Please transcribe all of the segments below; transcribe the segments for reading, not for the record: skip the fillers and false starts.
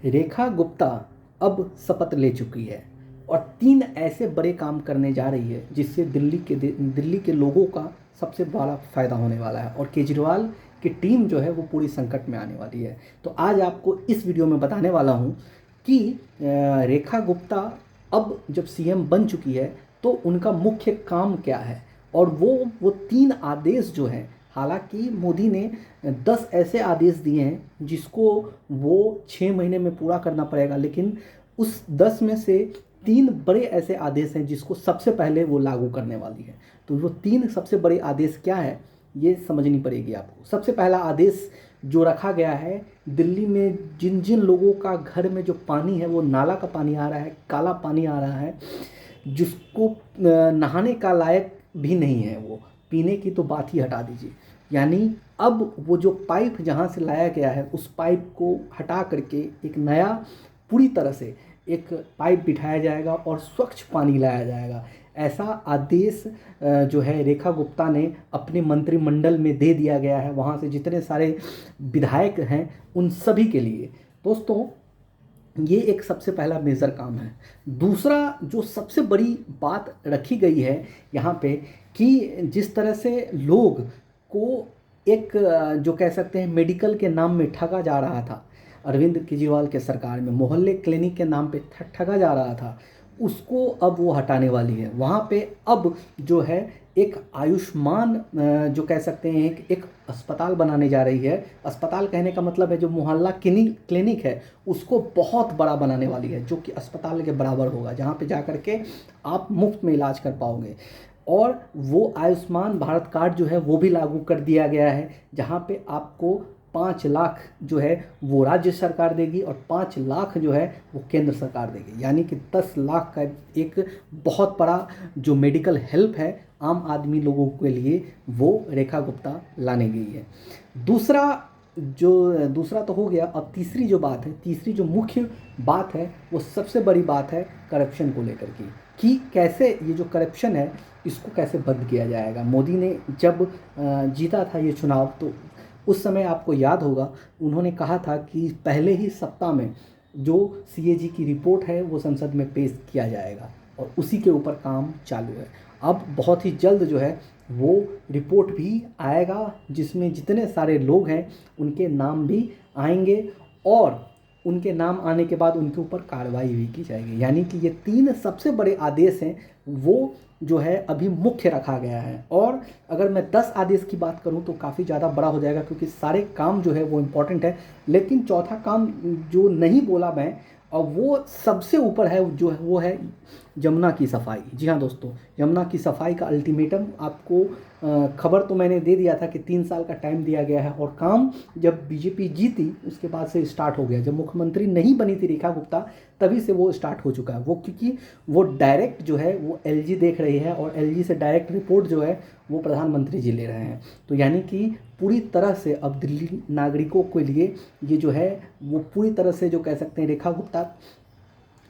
रेखा गुप्ता अब शपथ ले चुकी है और 3 ऐसे बड़े काम करने जा रही है जिससे दिल्ली के लोगों का सबसे बड़ा फ़ायदा होने वाला है और केजरीवाल की टीम जो है वो पूरी संकट में आने वाली है। तो आज आपको इस वीडियो में बताने वाला हूँ कि रेखा गुप्ता अब जब सीएम बन चुकी है तो उनका मुख्य काम क्या है और वो 3 आदेश जो हैं, हालांकि मोदी ने 10 ऐसे आदेश दिए हैं जिसको वो 6 महीने में पूरा करना पड़ेगा, लेकिन उस 10 में से 3 बड़े ऐसे आदेश हैं जिसको सबसे पहले वो लागू करने वाली है। तो वो 3 सबसे बड़े आदेश क्या है ये समझनी पड़ेगी आपको। सबसे पहला आदेश जो रखा गया है, दिल्ली में जिन जिन लोगों का घर में जो पानी है वो नाला का पानी आ रहा है, काला पानी आ रहा है, जिसको नहाने का लायक भी नहीं है, वो पीने की तो बात ही हटा दीजिए। यानी अब वो जो पाइप जहाँ से लाया गया है उस पाइप को हटा करके एक नया पूरी तरह से एक पाइप बिठाया जाएगा और स्वच्छ पानी लाया जाएगा। ऐसा आदेश जो है रेखा गुप्ता ने अपने मंत्रिमंडल में दे दिया गया है, वहाँ से जितने सारे विधायक हैं उन सभी के लिए। दोस्तों, ये एक सबसे पहला मेजर काम है। दूसरा जो सबसे बड़ी बात रखी गई है यहाँ पे कि जिस तरह से लोग को एक जो कह सकते हैं मेडिकल के नाम में ठगा जा रहा था, अरविंद केजरीवाल के सरकार में मोहल्ले क्लिनिक के नाम पे ठगा जा रहा था, उसको अब वो हटाने वाली है। वहाँ पे अब जो है एक आयुष्मान जो कह सकते हैं एक अस्पताल बनाने जा रही है। अस्पताल कहने का मतलब है जो मोहल्ला क्लिनिक है उसको बहुत बड़ा बनाने वाली है, जो कि अस्पताल के बराबर होगा, जहाँ पे जा कर के आप मुफ्त में इलाज कर पाओगे। और वो आयुष्मान भारत कार्ड जो है वो भी लागू कर दिया गया है, जहाँ पे आपको 5 लाख जो है वो राज्य सरकार देगी और 5 लाख जो है वो केंद्र सरकार देगी। यानी कि 10 लाख का एक बहुत बड़ा जो मेडिकल हेल्प है आम आदमी लोगों के लिए वो रेखा गुप्ता लाने गई है। दूसरा तो हो गया। अब तीसरी जो बात है, तीसरी जो मुख्य बात है वो सबसे बड़ी बात है करप्शन को लेकर की, कि कैसे ये जो करप्शन है इसको कैसे बंद किया जाएगा। मोदी ने जब जीता था ये चुनाव तो उस समय आपको याद होगा उन्होंने कहा था कि पहले ही सप्ताह में जो सीएजी की रिपोर्ट है वो संसद में पेश किया जाएगा और उसी के ऊपर काम चालू है। अब बहुत ही जल्द जो है वो रिपोर्ट भी आएगा जिसमें जितने सारे लोग हैं उनके नाम भी आएंगे और उनके नाम आने के बाद उनके ऊपर कार्रवाई भी की जाएगी। यानी कि ये 3 सबसे बड़े आदेश हैं वो जो है अभी मुख्य रखा गया है। और अगर मैं 10 आदेश की बात करूं तो काफ़ी ज़्यादा बड़ा हो जाएगा क्योंकि सारे काम जो है वो इम्पॉर्टेंट है, लेकिन चौथा काम जो नहीं बोला मैं और वो सबसे ऊपर है जो है वो है यमुना की सफाई। जी हाँ दोस्तों, यमुना की सफाई का अल्टीमेटम आपको खबर तो मैंने दे दिया था कि 3 साल का टाइम दिया गया है और काम जब बीजेपी जीती उसके बाद से स्टार्ट हो गया। जब मुख्यमंत्री नहीं बनी थी रेखा गुप्ता तभी से वो स्टार्ट हो चुका है। वो क्योंकि वो डायरेक्ट जो है वो एलजी देख रही है और एलजी से डायरेक्ट रिपोर्ट जो है वो प्रधानमंत्री जी ले रहे हैं। तो यानी कि पूरी तरह से अब दिल्ली नागरिकों के लिए ये जो है वो पूरी तरह से जो कह सकते हैं रेखा गुप्ता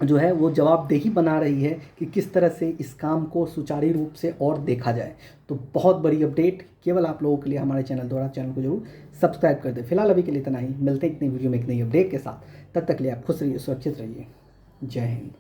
जो है वो जवाबदेही बना रही है कि किस तरह से इस काम को सुचारू रूप से और देखा जाए। तो बहुत बड़ी अपडेट केवल आप लोगों के लिए हमारे चैनल द्वारा। चैनल को जरूर सब्सक्राइब कर दें। फिलहाल अभी के लिए इतना ही, मिलते हैं एक नई वीडियो में एक नई अपडेट के साथ। तब तक के लिए आप खुश रहिए, सुरक्षित रहिए। जय हिंद।